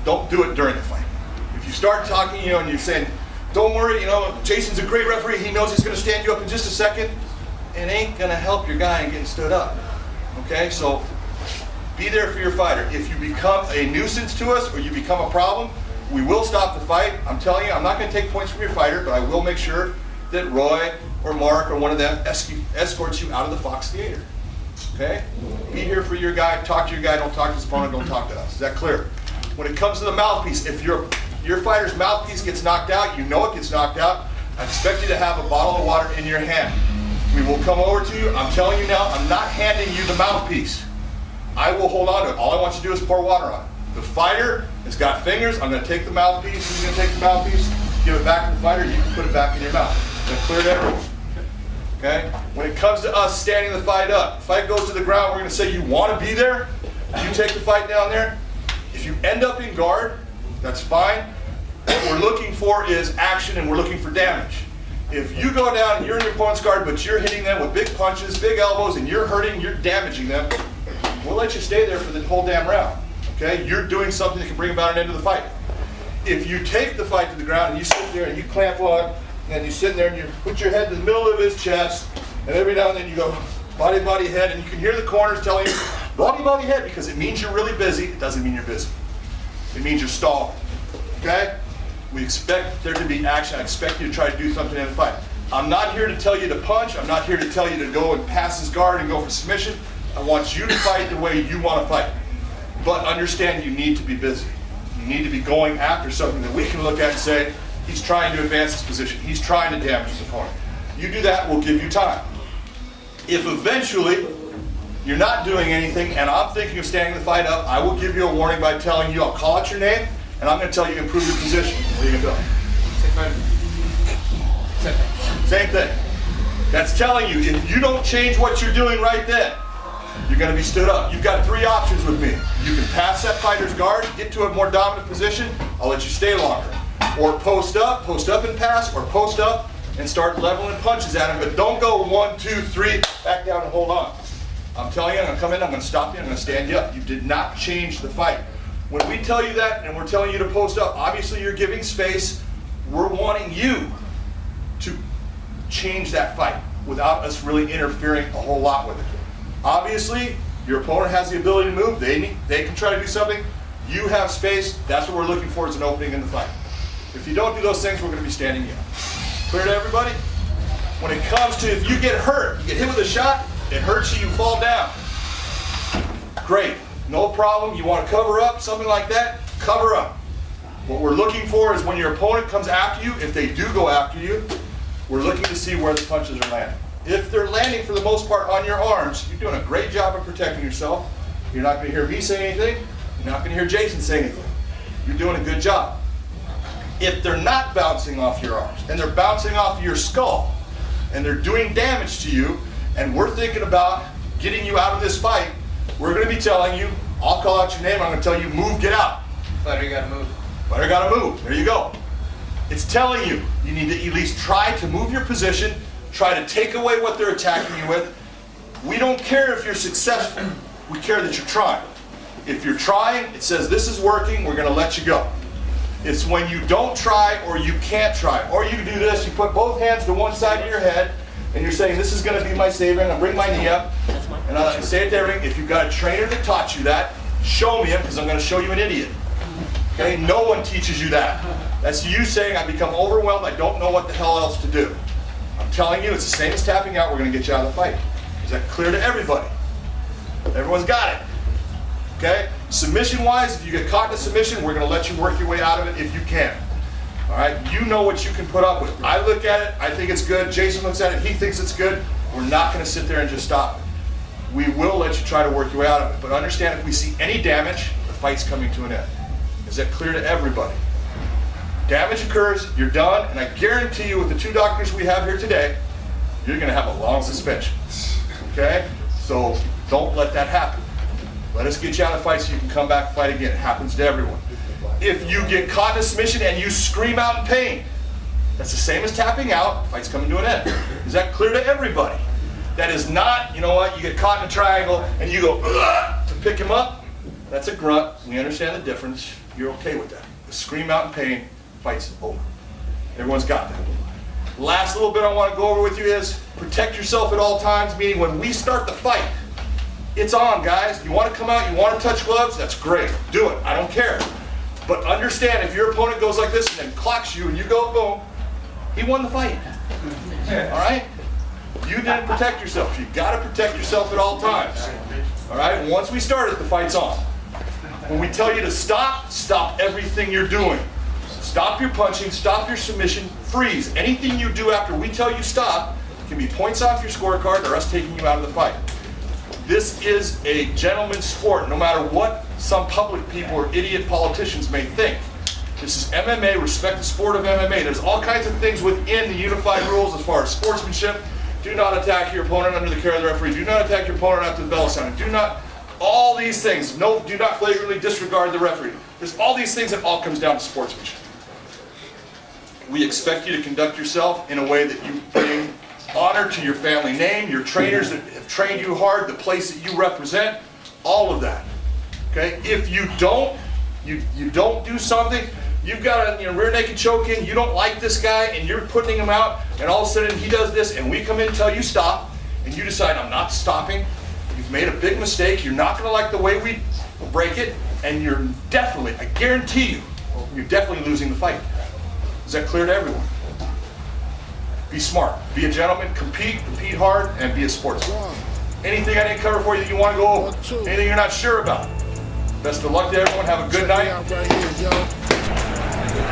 don't do it during the fight. If you start talking, and you're saying, don't worry, Jason's a great referee, he knows he's going to stand you up in just a second, it ain't going to help your guy in getting stood up. Okay, so be there for your fighter. If you become a nuisance to us or you become a problem, we will stop the fight. I'm telling you, I'm not going to take points from your fighter, but I will make sure that Roy or Mark or one of them escorts you out of the Fox Theater. Okay? Be here for your guy, talk to your guy, don't talk to his opponent, don't talk to us. Is that clear? When it comes to the mouthpiece, if your fighter's mouthpiece gets knocked out, you know it gets knocked out, I expect you to have a bottle of water in your hand. We will come over to you. I'm telling you now, I'm not handing you the mouthpiece. I will hold on to it. All I want you to do is pour water on it. The fighter has got fingers. I'm going to take the mouthpiece. He's going to take the mouthpiece, give it back to the fighter. You can put it back in your mouth. Is that clear to everyone? Okay? When it comes to us standing the fight up, the fight goes to the ground, we're going to say you want to be there. You take the fight down there. If you end up in guard, that's fine. What we're looking for is action, and we're looking for damage. If you go down and you're in your opponent's guard, but you're hitting them with big punches, big elbows, and you're hurting, you're damaging them, we'll let you stay there for the whole damn round. Okay? You're doing something that can bring about an end to the fight. If you take the fight to the ground and you sit there and you clamp on, and you sit there and you put your head in the middle of his chest, and every now and then you go body, body, head, and you can hear the corners telling you body, body, head, because it means you're really busy. It doesn't mean you're busy. It means you're stalling. Okay? We expect there to be action. I expect you to try to do something in the fight. I'm not here to tell you to punch. I'm not here to tell you to go and pass his guard and go for submission. I want you to fight the way you want to fight. But understand you need to be busy. You need to be going after something that we can look at and say, he's trying to advance his position. He's trying to damage his opponent. You do that, we'll give you time. If eventually you're not doing anything and I'm thinking of standing the fight up, I will give you a warning by telling you, I'll call out your name, and I'm going to tell you to improve your position. What are you going to do? Same thing. That's telling you, if you don't change what you're doing right then, you're going to be stood up. You've got three options with me. You can pass that fighter's guard, get to a more dominant position, I'll let you stay longer. Or post up and pass, or post up and start leveling punches at him, but don't go 1, 2, 3, back down and hold on. I'm telling you, I'm going to come in, I'm going to stop you, I'm going to stand you up. You did not change the fight. When we tell you that and we're telling you to post up, obviously you're giving space. We're wanting you to change that fight without us really interfering a whole lot with it. Obviously, your opponent has the ability to move. They can try to do something. You have space. That's what we're looking for, is an opening in the fight. If you don't do those things, we're going to be standing you up. Clear to everybody? When it comes to if you get hurt, you get hit with a shot, it hurts you, you fall down. Great. No problem. You want to cover up, something like that, cover up. What we're looking for is when your opponent comes after you, if they do go after you, we're looking to see where the punches are landing. If they're landing for the most part on your arms, you're doing a great job of protecting yourself. You're not going to hear me say anything. You're not going to hear Jason say anything. You're doing a good job. If they're not bouncing off your arms and they're bouncing off your skull and they're doing damage to you, and we're thinking about getting you out of this fight, we're going to be telling you, I'll call out your name, I'm going to tell you, move, get out. Fighter got to move. Fighter got to move. There you go. It's telling you, you need to at least try to move your position, try to take away what they're attacking you with. We don't care if you're successful. We care that you're trying. If you're trying, it says this is working, we're going to let you go. It's when you don't try or you can't try. Or you do this, you put both hands to one side of your head, and you're saying, this is going to be my savior, and I'll bring my knee up, and I say it to everything. If you've got a trainer that taught you that, show me him, because I'm going to show you an idiot. Okay? No one teaches you that. That's you saying, I become overwhelmed, I don't know what the hell else to do. I'm telling you, it's the same as tapping out, we're going to get you out of the fight. Is that clear to everybody? Everyone's got it. Okay? Submission-wise, if you get caught in a submission, we're going to let you work your way out of it if you can. All right? You know what you can put up with. I look at it, I think it's good. Jason looks at it, he thinks it's good. We're not going to sit there and just stop it. We will let you try to work your way out of it. But understand, if we see any damage, the fight's coming to an end. Is that clear to everybody? Damage occurs, you're done, and I guarantee you with the two doctors we have here today, you're going to have a long suspension. Okay? So don't let that happen. Let us get you out of the fight so you can come back and fight again. It happens to everyone. If you get caught in a submission and you scream out in pain, that's the same as tapping out. The fight's coming to an end. Is that clear to everybody? That is not, you know what, you get caught in a triangle and you go to pick him up. That's a grunt. We understand the difference. You're okay with that. The scream out in pain, fight's over. Everyone's got that. Last little bit I want to go over with you is protect yourself at all times, meaning when we start the fight, it's on, guys. You want to come out, you want to touch gloves, that's great. Do it. I don't care. But understand, if your opponent goes like this and then clocks you and you go boom, he won the fight. All right? You didn't protect yourself. You've got to protect yourself at all times. All right? Once we start it, the fight's on. When we tell you to stop, stop everything you're doing. Stop your punching, stop your submission, freeze. Anything you do after we tell you stop can be points off your scorecard or us taking you out of the fight. This is a gentleman's sport, no matter what some public people or idiot politicians may think. This is MMA, respect the sport of MMA. There's all kinds of things within the unified rules as far as sportsmanship. Do not attack your opponent under the care of the referee. Do not attack your opponent after the bell sounded. Do not, all these things. No, do not flagrantly disregard the referee. There's all these things that all comes down to sportsmanship. We expect you to conduct yourself in a way that you bring honor to your family name, your trainers that have trained you hard, the place that you represent, all of that. Okay? If you don't do something, you've got a rear naked choke in, you don't like this guy, and you're putting him out, and all of a sudden he does this, and we come in and tell you stop, and you decide I'm not stopping, you've made a big mistake, you're not going to like the way we break it, and you're definitely, I guarantee you, you're definitely losing the fight. Is that clear to everyone? Be smart, be a gentleman, compete hard, and be a sportsman. Anything I didn't cover for you that you want to go over? Anything you're not sure about? Best of luck to everyone. Have a good night.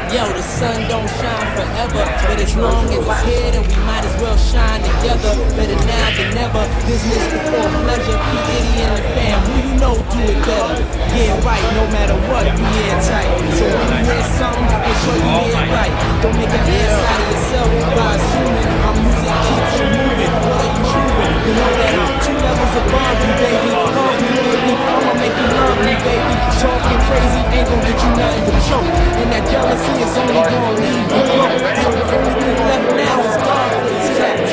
Yo, the sun don't shine forever, but as long as it's here, then we might as well shine together. Better now than never, business before pleasure. P. Diddy and the fam, who you know do it better. Yeah, right, no matter what, we airtight. So when you hear something, make sure you hear it right. Don't make an ass out of yourself by assuming our music keeps you moving. What are you proving? You know that I'm 2 levels above you, baby. Love me, baby. I'ma make you love me, baby. Talking crazy ain't gon' get you nothing but choke. And that jealousy is only gonna leave you broke. So the only thing left now is God for these cats.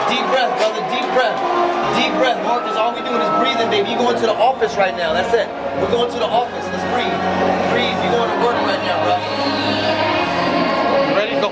Deep breath, brother, deep breath. Deep breath, Marcus. All we doing is breathing, baby. You're going to the office right now. That's it. We're going to the office. Let's breathe. Breathe. You're going to work right now, bro. You ready? Go.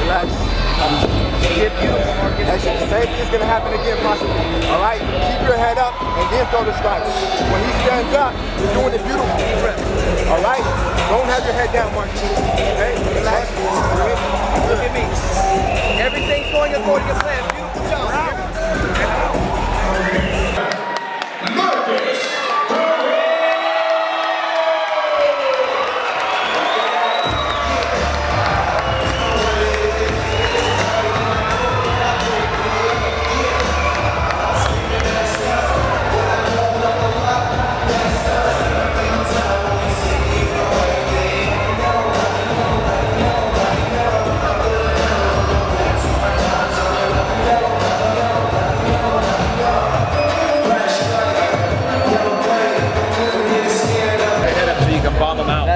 Relax. Get beautiful, Marcus. That shit, the same thing's gonna happen again, possibly. All right, keep your head up and then throw the strikes. When he stands up, you're doing it beautiful. All right, don't have your head down, Marcus. Okay, relax. Look at me. Everything's going according to plan. Beautiful job.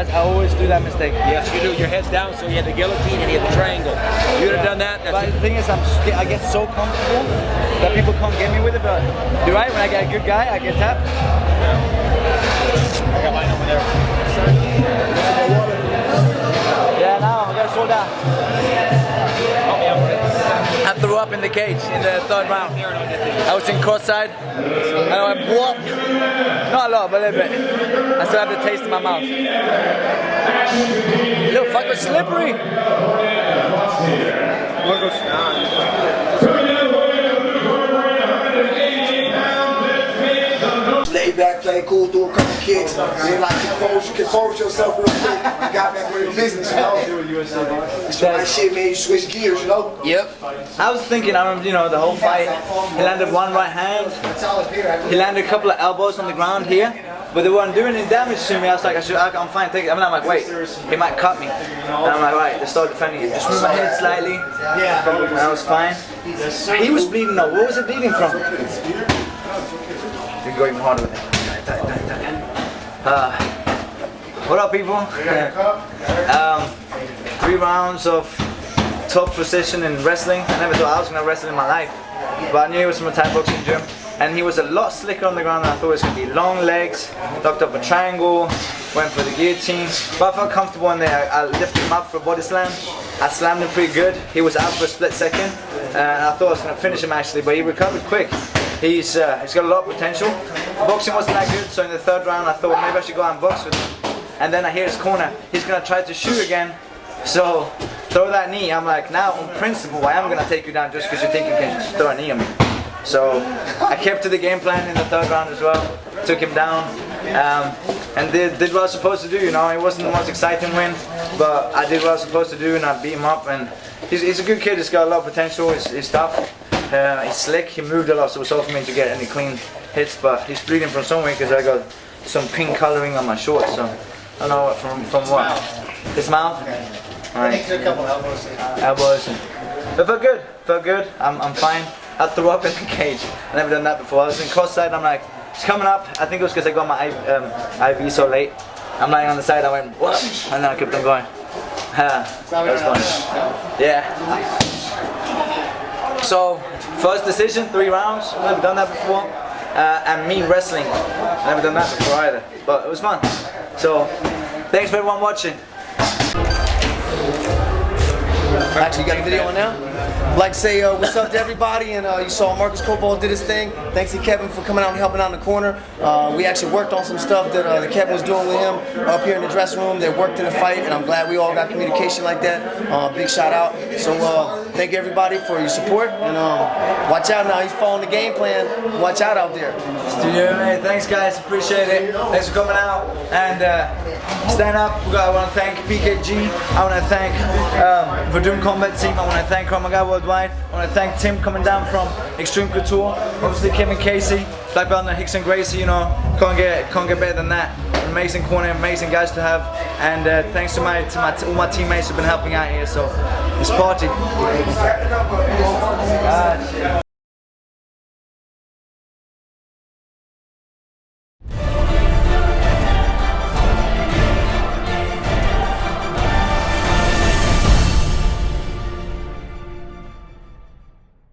I always do that mistake. Yes, you do. Your head's down, so you had the guillotine and you had the triangle. You would have done that. But the thing is, I get so comfortable that people can't get me with it. But you're right. When I get a good guy, I get tapped. I got mine over there. Yeah, now I gotta slow down. Help me out with it. I threw up in the cage in the third round. I was in court side. And I went, whoop. Not a lot, but a little bit. I still have the taste in my mouth. Little fucker, slippery. Lay back, play cool, threw a couple kicks, then like compose yourself real quick. You got back with your business, you know. So that shit made you switch gears, you know. Yep. I was thinking, I remember, you know, the whole fight. He landed one right hand. He landed a couple of elbows on the ground here, but they weren't doing any damage to me. I was like, I'm fine, take it. I'm like, wait, he might cut me. And I'm like, right, let's start defending it. Just move my head slightly. And I was fine. He was bleeding though. What was it bleeding from? You can go even harder with it. What up, people? 3 rounds of top position in wrestling. I never thought I was going to wrestle in my life, but I knew he was from a Thai boxing gym, and he was a lot slicker on the ground than I thought it was going to be. Long legs, locked up a triangle, went for the guillotine, but I felt comfortable in there. I lifted him up for a body slam. I slammed him pretty good. He was out for a split second, and I thought I was going to finish him actually, but he recovered quick. He's got a lot of potential. Boxing wasn't that good, so in the third round I thought maybe I should go out and box with him. And then I hear his corner, he's going to try to shoot again. So throw that knee. I'm like, now on principle, I am going to take you down just because you think you can just throw a knee on me. So I kept to the game plan in the third round as well. Took him down and did what I was supposed to do. You know, it wasn't the most exciting win, but I did what I was supposed to do and I beat him up. And he's a good kid. He's got a lot of potential. He's tough. He's slick. He moved a lot, so it's hard for me to get any clean hits. But he's bleeding from somewhere because I got some pink coloring on my shorts. So I don't know from what. His mouth. Right. A couple elbows. Elbows. It felt good. Felt good. I'm fine. I threw up in the cage. I've never done that before. I was in court side. I'm like, it's coming up. I think it was because I got my IV so late. I'm lying on the side. I went, what? And then I kept on going. That was fun. Yeah. So, first decision, 3 rounds. Never done that before. And me wrestling. Never done that before either. But it was fun. So, thanks for everyone watching. Actually, you got a video on now? Like say what's up to everybody, and you saw Marcus Cobalt did his thing. Thanks to Kevin for coming out and helping out in the corner. We actually worked on some stuff that Kevin was doing with him up here in the dressing room that worked in the fight, and I'm glad we all got communication like that. Big shout out. So thank everybody for your support, and watch out now. He's following the game plan. Watch out out there. Studio MMA, thanks guys, appreciate it. Thanks for coming out and stand up. I want to thank PKG. I want to thank Verdun Combat Team. I want to thank Ramaga Worldwide. I want to thank Tim coming down from Extreme Couture. Obviously Kevin Casey, Black Belt and Hickson Gracie. You know, can't get better than that. Amazing corner, amazing guys to have. And thanks to all my teammates who've been helping out here. So it's party.